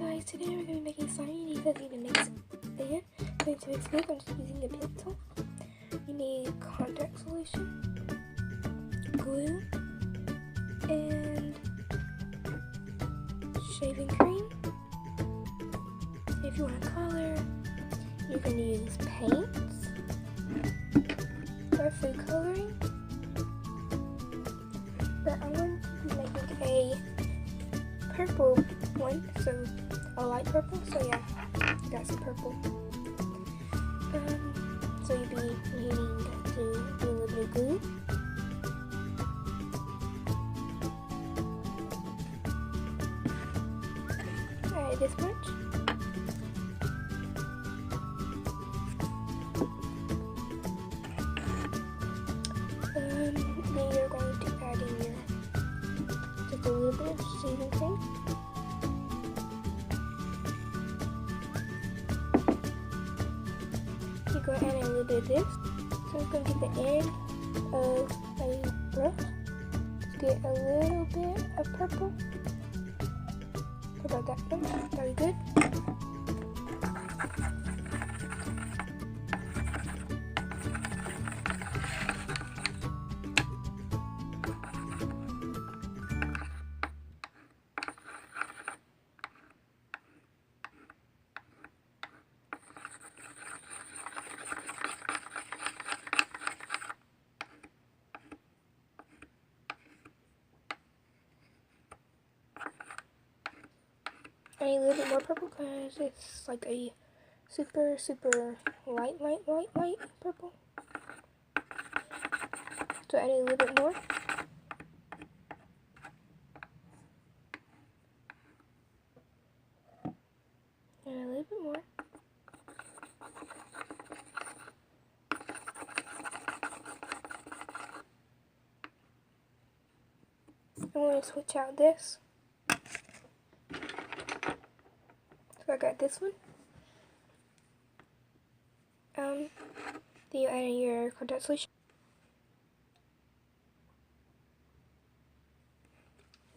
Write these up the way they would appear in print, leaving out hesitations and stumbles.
guys, today we're going to be making slime. You need to mix it in. To mix this, I'm just using a pencil. You need contact solution, glue, and shaving cream. If you want to color, you can use paints or food coloring. But I'm going to be making a purple one, so a light purple. So yeah, got some purple. So you'll be needing to do a little bit of glue. Alright, this much. Then you're going to add in your just a little bit of shaving cream. You're going to add in a little bit of this. So I'm going to get the end of a brush. Just get a little bit of purple. About that much. That'll be good. I need a little bit more purple because it's like a super light purple. So I need a little bit more. And a little bit more. I'm going to switch out this. So I got this one. Then you add in your contact solution.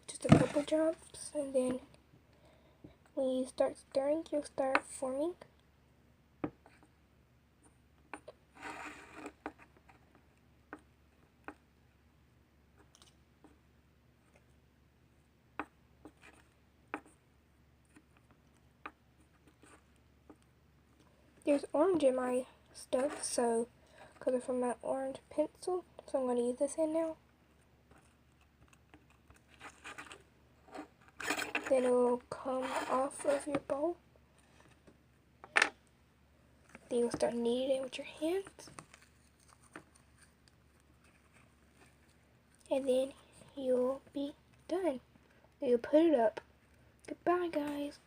Just a couple drops, and then when you start stirring, you'll start forming. There's orange in my stuff, so color from my orange pencil, so I'm going to use this in now. Then it will come off of your bowl. Then you'll start kneading it with your hands. And then you'll be done. You'll put it up. Goodbye, guys.